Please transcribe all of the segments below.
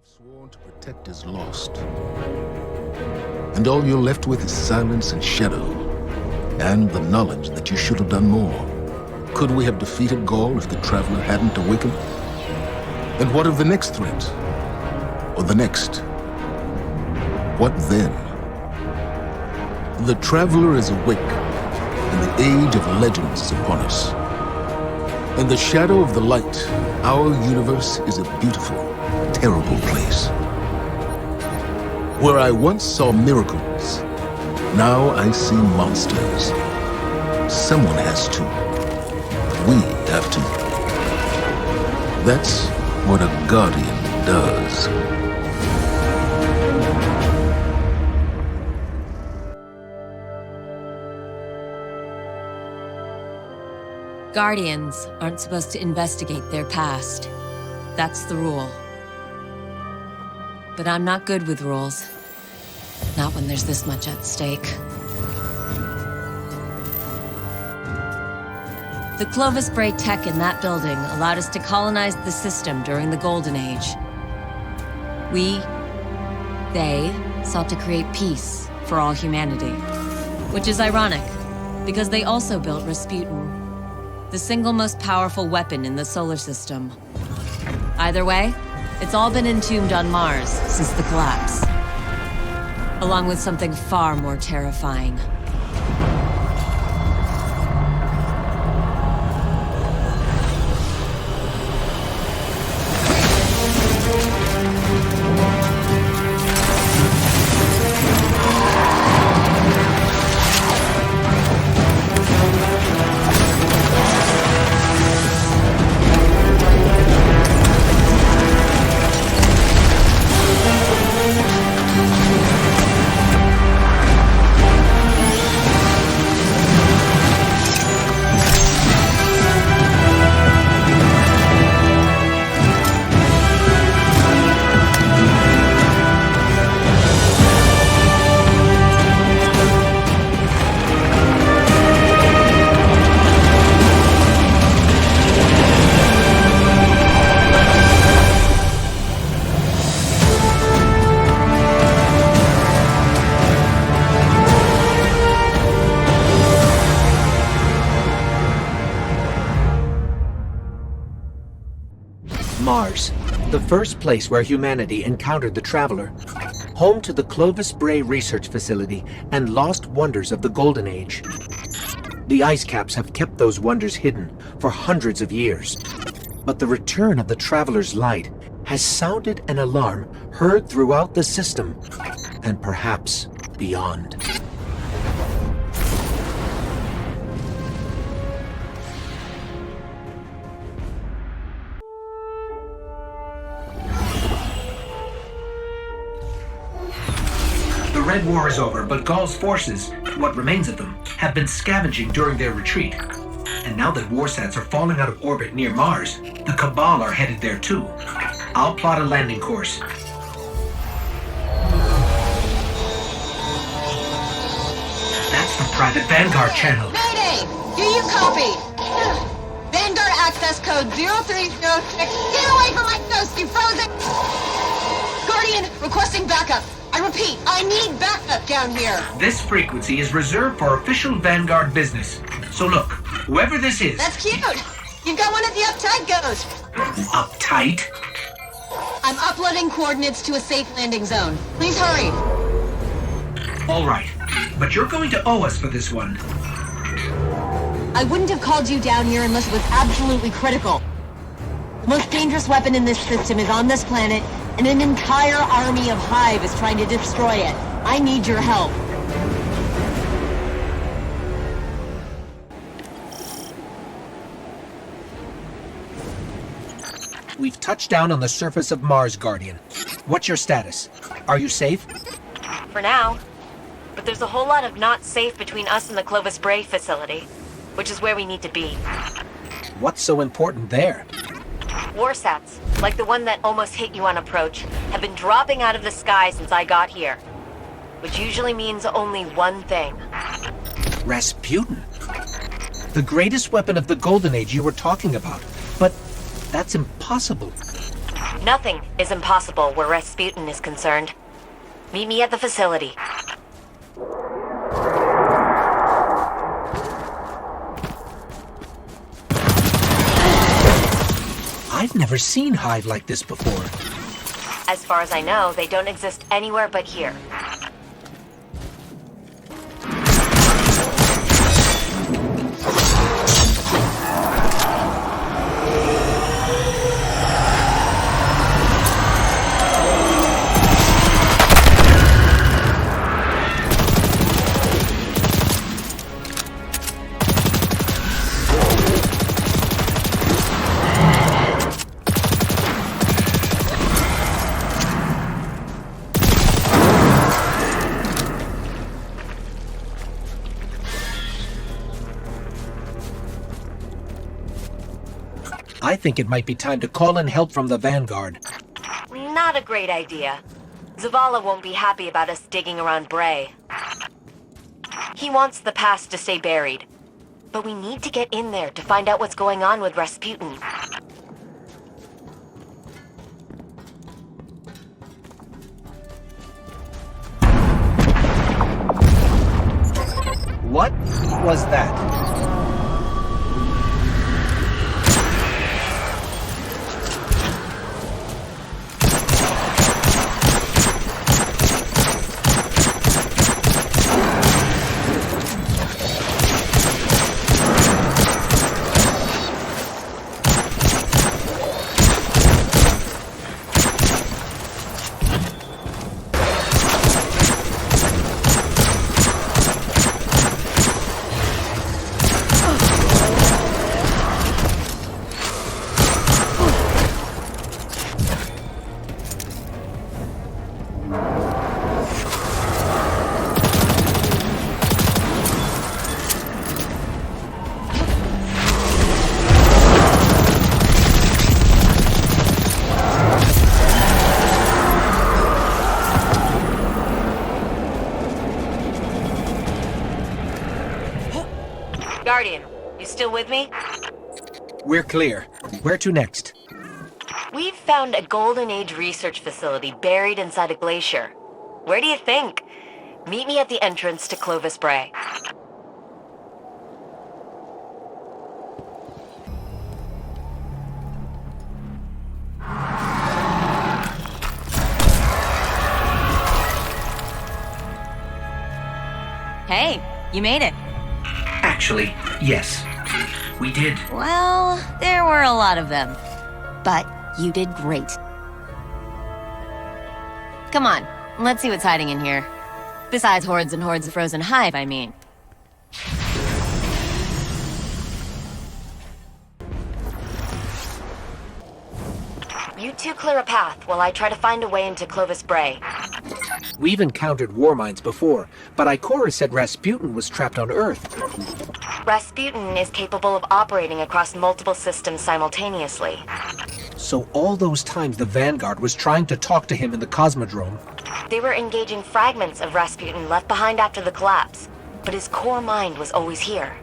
Sworn to protect is lost. And all you're left with is silence and shadow, and the knowledge that you should have done more. Could we have defeated Gaul if the Traveler hadn't awakened? And what of the next threat? Or the next? What then? The Traveler is awake, and the age of legends is upon us. In the shadow of the light, our universe is a beautiful, terrible place. Where I once saw miracles, now I see monsters. Someone has to. We have to. That's what a Guardian does. Guardians aren't supposed to investigate their past. That's the rule. But I'm not good with rules. Not when there's this much at stake. The Clovis Bray tech in that building allowed us to colonize the system during the Golden Age. They sought to create peace for all humanity. Which is ironic, because they also built Rasputin, the single most powerful weapon in the solar system. Either way, it's all been entombed on Mars since the collapse. Along with something far more terrifying. Mars, the first place where humanity encountered the Traveler, home to the Clovis Bray Research Facility and lost wonders of the Golden Age. The ice caps have kept those wonders hidden for hundreds of years. But the return of the Traveler's light has sounded an alarm heard throughout the system, and perhaps beyond. The Red War is over, but Gaul's forces, what remains of them, have been scavenging during their retreat. And now that warsats are falling out of orbit near Mars, the Cabal are headed there too. I'll plot a landing course. That's the private Vanguard channel. Mayday! Do you copy? Vanguard access code 0306. Get away from my ghost, you frozen! Guardian, requesting backup. I repeat, I need backup down here. This frequency is reserved for official Vanguard business. So look, whoever this is... That's cute. You've got one of the uptight ghosts. Uptight? I'm uploading coordinates to a safe landing zone. Please hurry. All right, but you're going to owe us for this one. I wouldn't have called you down here unless it was absolutely critical. The most dangerous weapon in this system is on this planet, and an entire army of Hive is trying to destroy it. I need your help. We've touched down on the surface of Mars, Guardian. What's your status? Are you safe? For now. But there's a whole lot of not safe between us and the Clovis Bray facility, which is where we need to be. What's so important there? Warsats, like the one that almost hit you on approach, have been dropping out of the sky since I got here. Which usually means only one thing. Rasputin? The greatest weapon of the Golden Age you were talking about. But that's impossible. Nothing is impossible where Rasputin is concerned. Meet me at the facility. I've never seen Hive like this before. As far as I know, they don't exist anywhere but here. I think it might be time to call in help from the Vanguard. Not a great idea. Zavala won't be happy about us digging around Bray. He wants the past to stay buried. But we need to get in there to find out what's going on with Rasputin. What was that? Guardian, you still with me? We're clear. Where to next? We've found a Golden Age research facility buried inside a glacier. Where do you think? Meet me at the entrance to Clovis Bray. Hey, you made it. Actually, yes. We did. Well, there were a lot of them. But you did great. Come on, let's see what's hiding in here. Besides hordes and hordes of frozen hive, I mean. You two clear a path while I try to find a way into Clovis Bray. We've encountered Warminds before, but Ikora said Rasputin was trapped on Earth. Rasputin is capable of operating across multiple systems simultaneously. So all those times the Vanguard was trying to talk to him in the Cosmodrome. They were engaging fragments of Rasputin left behind after the collapse, but his core mind was always here.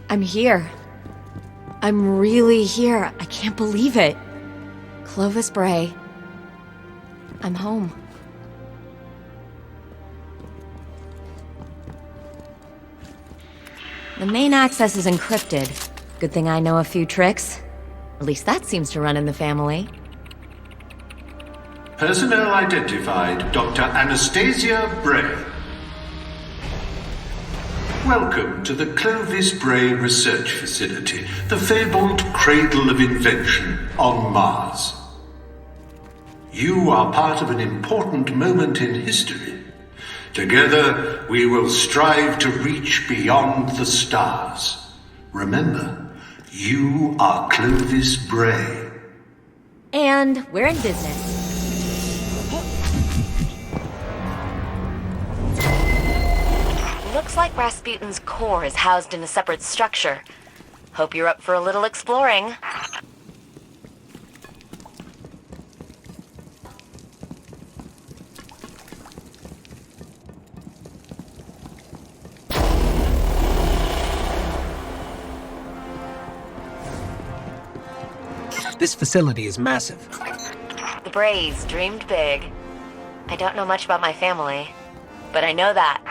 I'm here. I'm really here. I can't believe it. Clovis Bray. I'm home. The main access is encrypted. Good thing I know a few tricks. At least that seems to run in the family. Personnel identified Dr. Anastasia Bray. Welcome to the Clovis Bray Research Facility, the fabled cradle of invention on Mars. You are part of an important moment in history. Together, we will strive to reach beyond the stars. Remember, you are Clovis Bray. And we're in business. Looks like Rasputin's core is housed in a separate structure. Hope you're up for a little exploring. This facility is massive. The Brays dreamed big. I don't know much about my family, but I know that.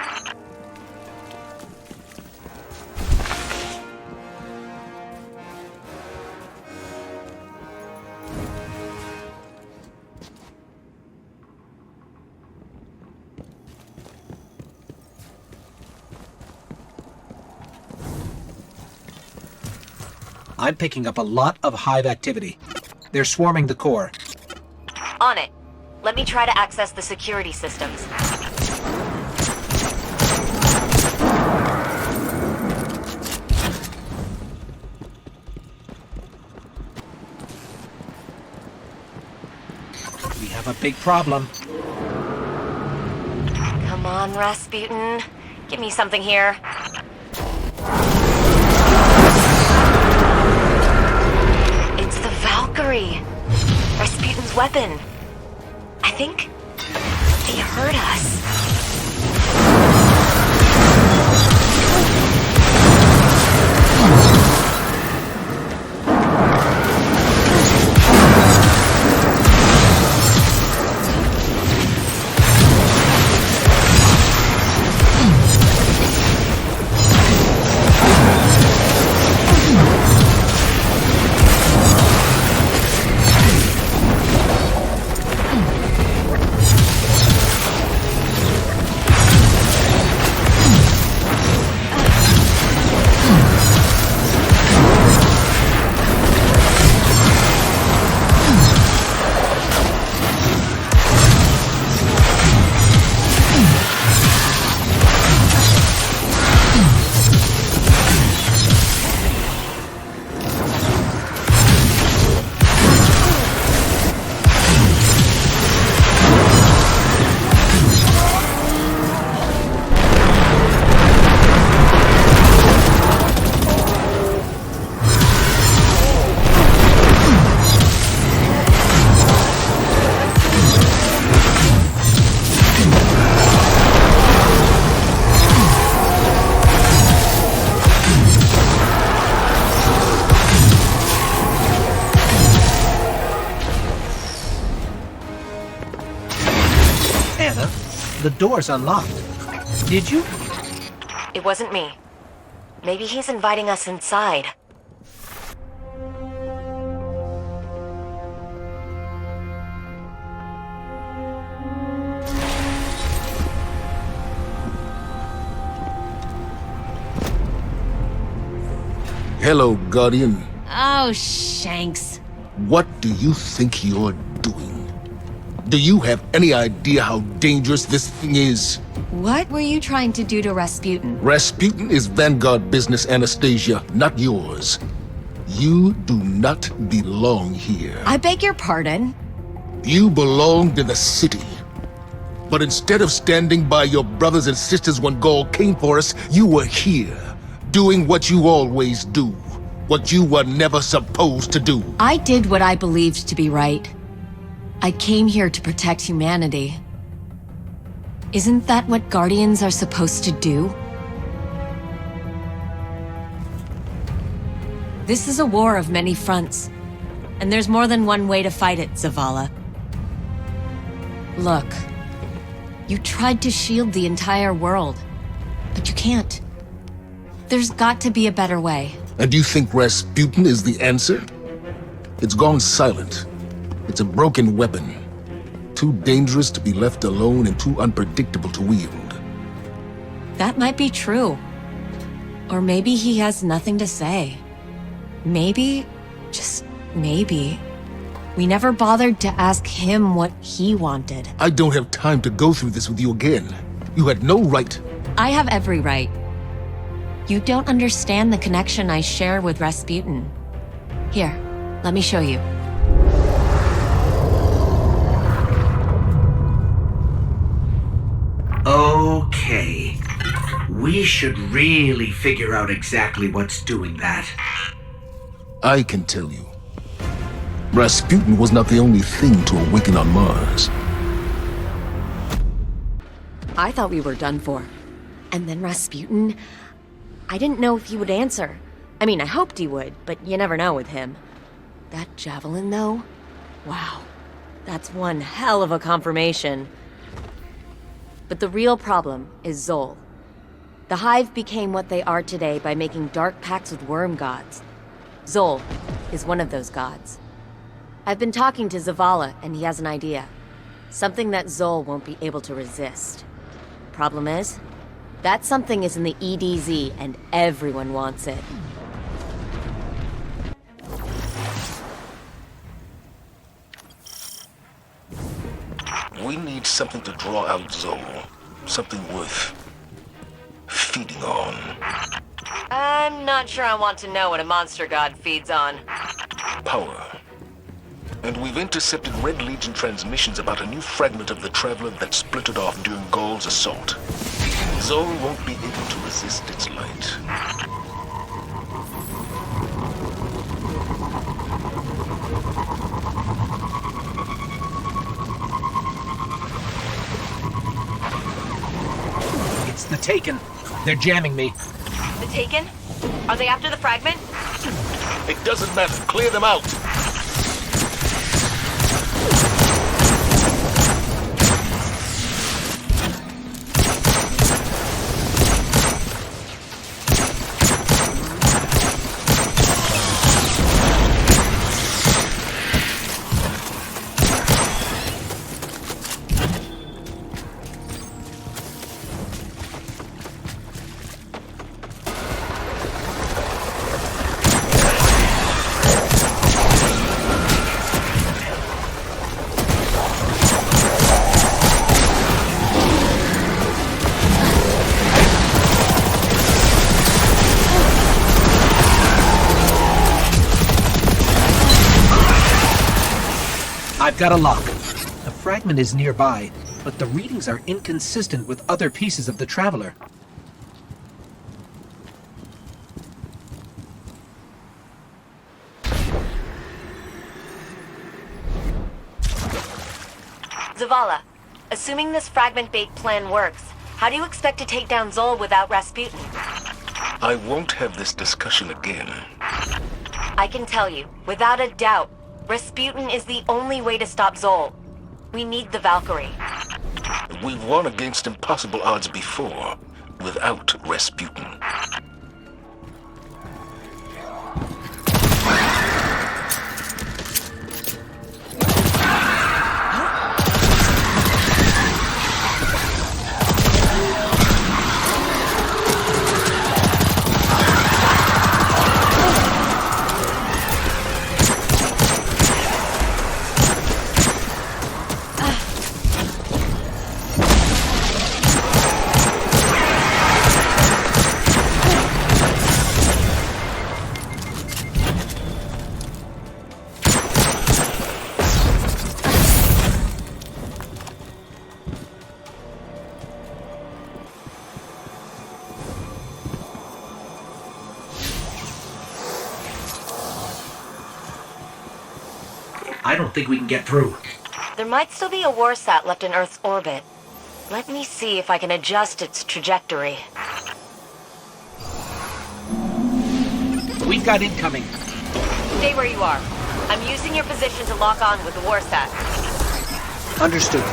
I'm picking up a lot of hive activity. They're swarming the core. On it. Let me try to access the security systems. We have a big problem. Come on, Rasputin. Give me something here. It's the Valkyrie. Rasputin's weapon. I think he heard us. The door's unlocked. Did you? It wasn't me. Maybe he's inviting us inside. Hello, Guardian. Oh, Shanks. What do you think you're doing? Do you have any idea how dangerous this thing is? What were you trying to do to Rasputin? Rasputin is Vanguard business, Anastasia, not yours. You do not belong here. I beg your pardon? You belong to the city. But instead of standing by your brothers and sisters when Gaul came for us, you were here, doing what you always do. What you were never supposed to do. I did what I believed to be right. I came here to protect humanity. Isn't that what Guardians are supposed to do? This is a war of many fronts, and there's more than one way to fight it, Zavala. Look, you tried to shield the entire world, but you can't. There's got to be a better way. And you think Rasputin is the answer? It's gone silent. It's a broken weapon. too dangerous to be left alone and too unpredictable to wield. That might be true. Or maybe he has nothing to say. Maybe, just maybe, we never bothered to ask him what he wanted. I don't have time to go through this with you again. You had no right. I have every right. You don't understand the connection I share with Rasputin. Here, let me show you. Okay. We should really figure out exactly what's doing that. I can tell you. Rasputin was not the only thing to awaken on Mars. I thought we were done for. And then Rasputin... I didn't know if he would answer. I mean, I hoped he would, but you never know with him. That javelin, though? Wow. That's one hell of a confirmation. But the real problem is Zol. The Hive became what they are today by making dark pacts with worm gods. Zol is one of those gods. I've been talking to Zavala, and he has an idea. Something that Zol won't be able to resist. Problem is, that something is in the EDZ, and everyone wants it. We need something to draw out Zol. Something worth feeding on. I'm not sure I want to know what a monster god feeds on. Power. And we've intercepted Red Legion transmissions about a new fragment of the Traveler that splintered off during Gaul's assault. Zol won't be able to resist its light. It's the Taken. They're jamming me. The Taken? Are they after the fragment? It doesn't matter. Clear them out. I've got a lock. The fragment is nearby, but the readings are inconsistent with other pieces of the Traveler. Zavala, assuming this fragment bait plan works, how do you expect to take down Zol without Rasputin? I won't have this discussion again. I can tell you, without a doubt, Rasputin is the only way to stop Zol. We need the Valkyrie. We've won against impossible odds before, without Rasputin. I don't think we can get through. There might still be a warsat left in Earth's orbit. Let me see if I can adjust its trajectory. We've got incoming. Stay where you are. I'm using your position to lock on with the warsat. Understood.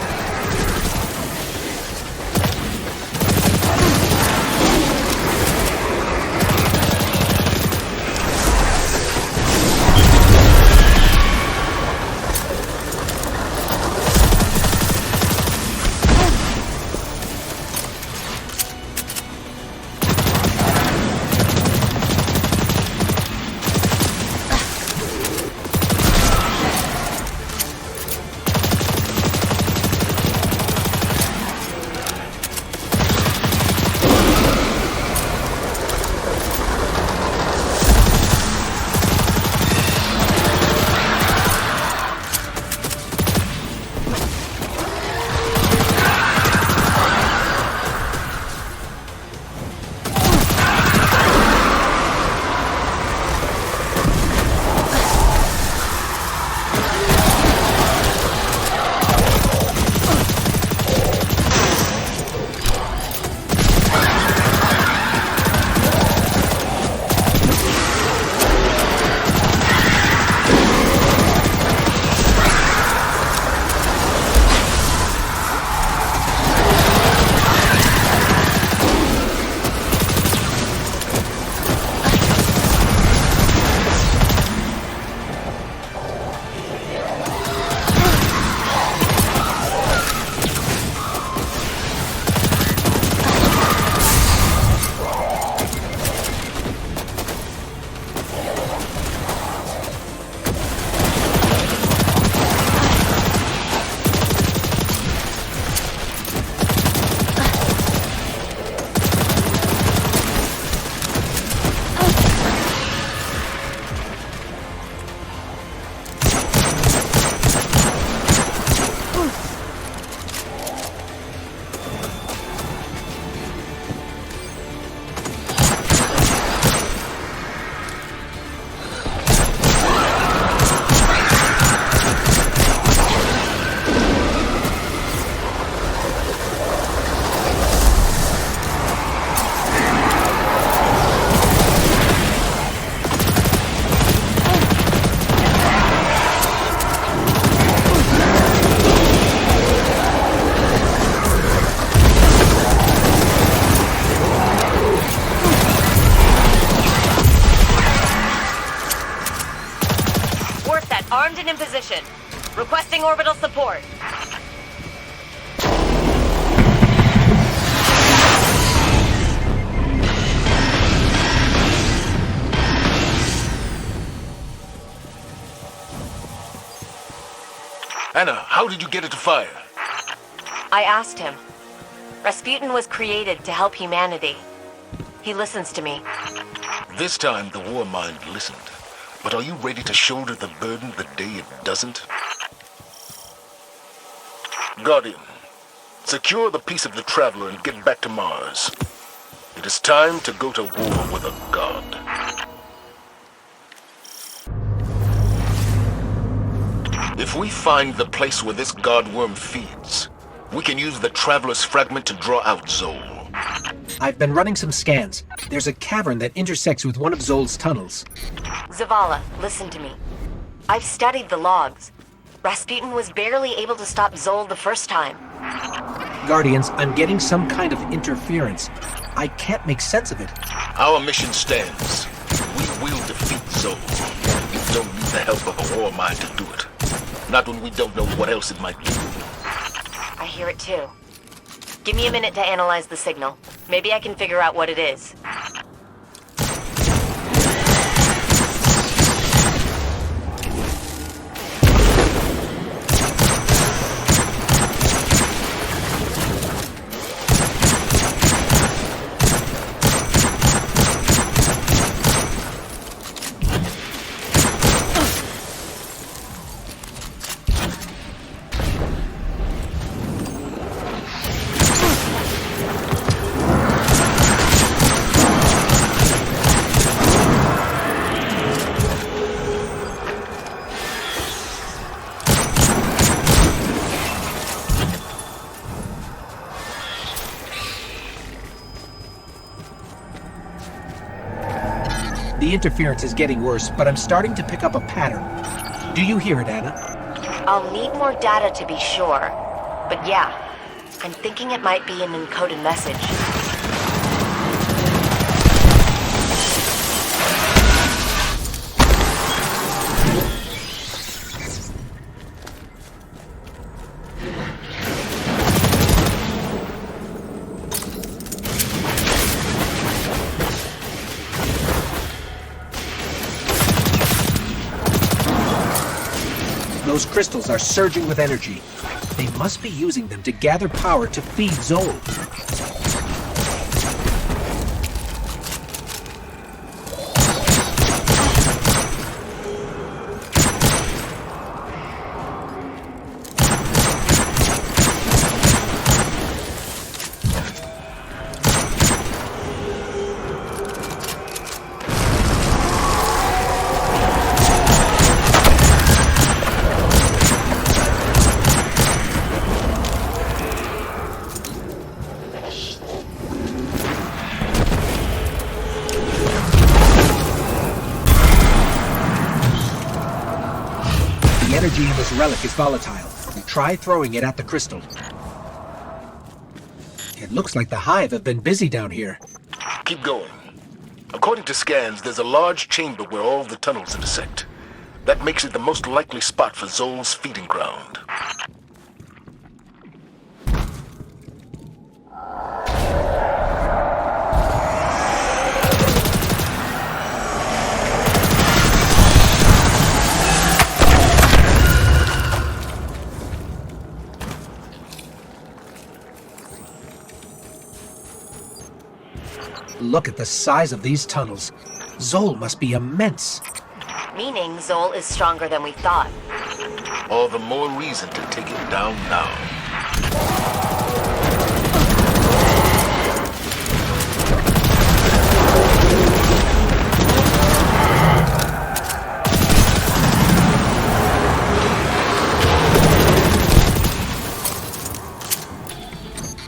position. Requesting orbital support. Anna, how did you get it to fire? I asked him. Rasputin was created to help humanity. He listens to me. This time, the Warmind listened. But are you ready to shoulder the burden the day it doesn't? Guardian, secure the piece of the Traveler and get back to Mars. It is time to go to war with a god. If we find the place where this godworm feeds, we can use the Traveler's fragment to draw out Zol. I've been running some scans. There's a cavern that intersects with one of Zol's tunnels. Zavala, listen to me. I've studied the logs. Rasputin was barely able to stop Zol the first time. Guardians, I'm getting some kind of interference. I can't make sense of it. Our mission stands. We will defeat Zol. We don't need the help of a Warmind to do it. Not when we don't know what else it might do. I hear it too. Give me a minute to analyze the signal. Maybe I can figure out what it is. The interference is getting worse, but I'm starting to pick up a pattern. Do you hear it, Anna? I'll need more data to be sure. But yeah, I'm thinking it might be an encoded message. Those crystals are surging with energy. They must be using them to gather power to feed Zol. The energy in this relic is volatile. Try throwing it at the crystal. It looks like the Hive have been busy down here. Keep going. According to scans, there's a large chamber where all the tunnels intersect. That makes it the most likely spot for Zol's feeding ground. Look at the size of these tunnels. Zol must be immense. Meaning Zol is stronger than we thought. All the more reason to take it down now.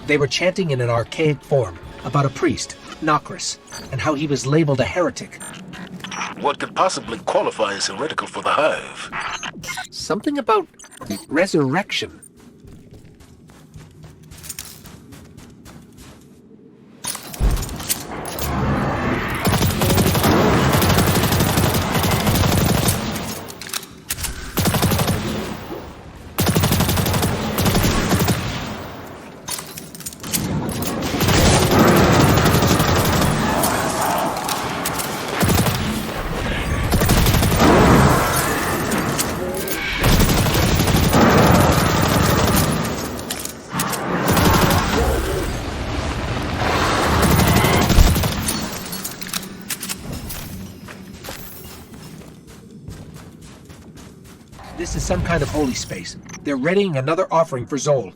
They were chanting in an archaic form about a priest, Nokris, and how he was labeled a heretic. What could possibly qualify as heretical for the Hive? Something about resurrection. This is some kind of holy space. They're readying another offering for Zol.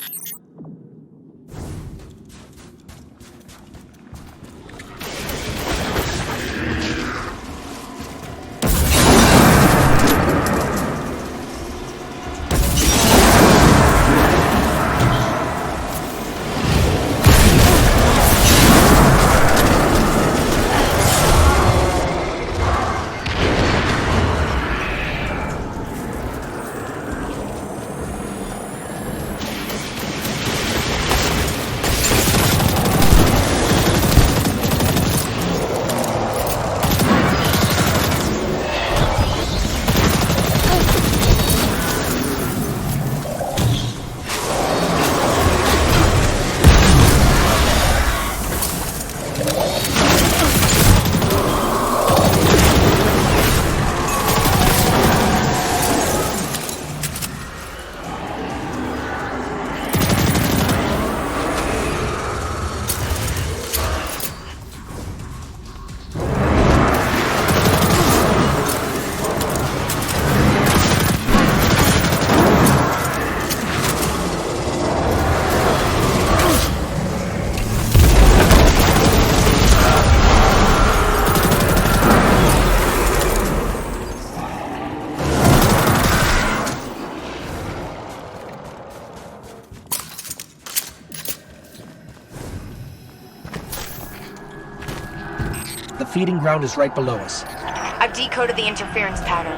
The feeding ground is right below us. I've decoded the interference pattern.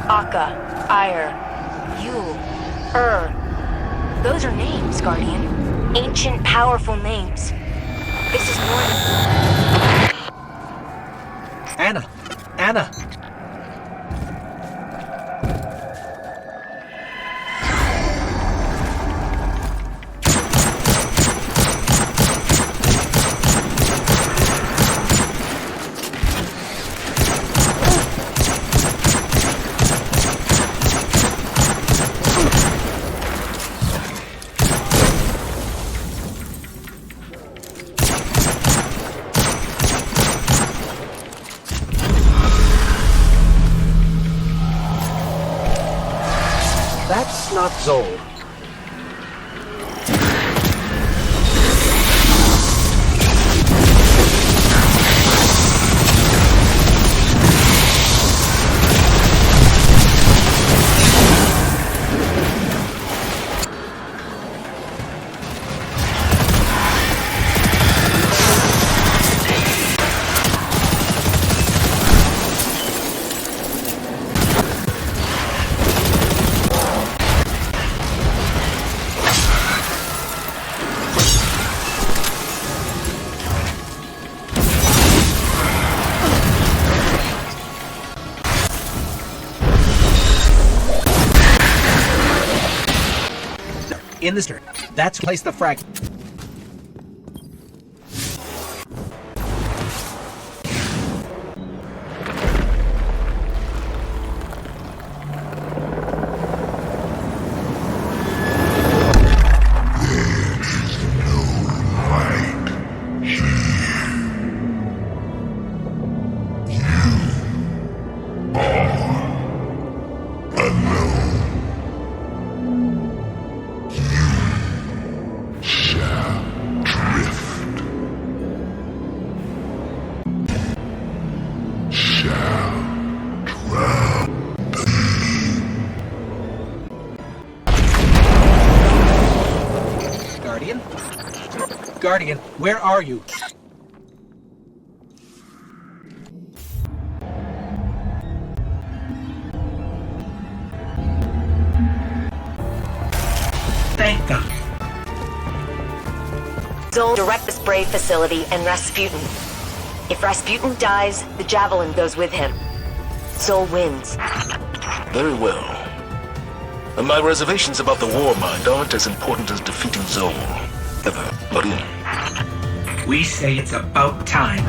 Akka, Ire, Yule, Those are names, Guardian. Ancient, powerful names. This is more than... Anna! That's not Zol. In the stern. That's place the frag. Guardian, where are you? Thank God. Zol direct the spray facility and Rasputin. If Rasputin dies, the Javelin goes with him. Zol wins. Very well. And my reservations about the Warmind aren't as important as defeating Zol. Ever, Guardian. We say it's about time.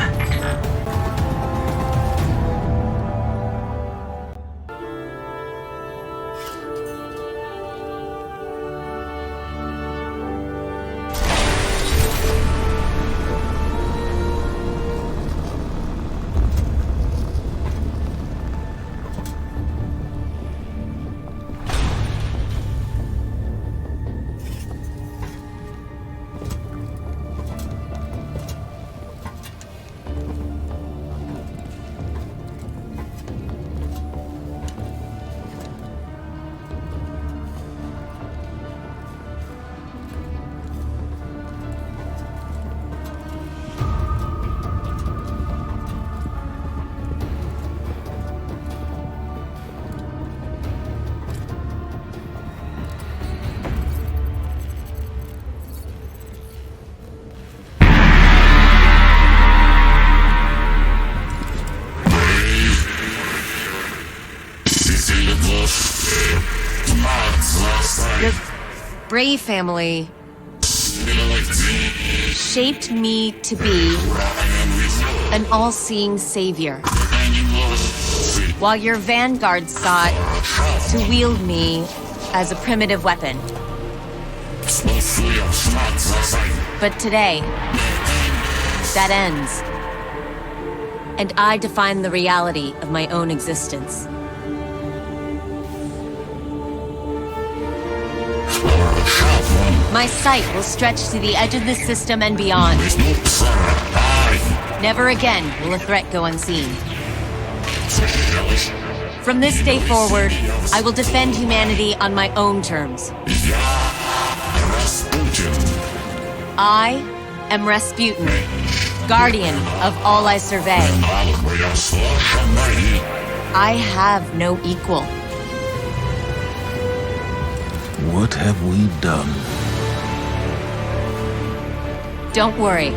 Bray family shaped me to be an all-seeing savior, while your vanguard sought to wield me as a primitive weapon. But today, that ends, and I define the reality of my own existence. My sight will stretch to the edge of the system and beyond. Never again will a threat go unseen. From this day forward, I will defend humanity on my own terms. I am Rasputin, guardian of all I survey. I have no equal. What have we done? Don't worry.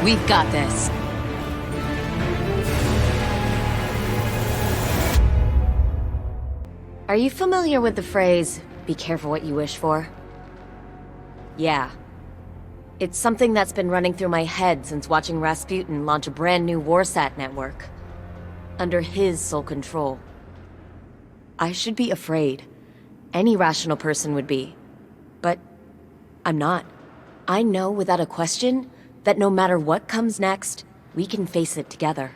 We've got this. Are you familiar with the phrase, "Be careful what you wish for"? Yeah. It's something that's been running through my head since watching Rasputin launch a brand new Warsat network. Under his sole control. I should be afraid. Any rational person would be. But I'm not. I know without a question that no matter what comes next, we can face it together.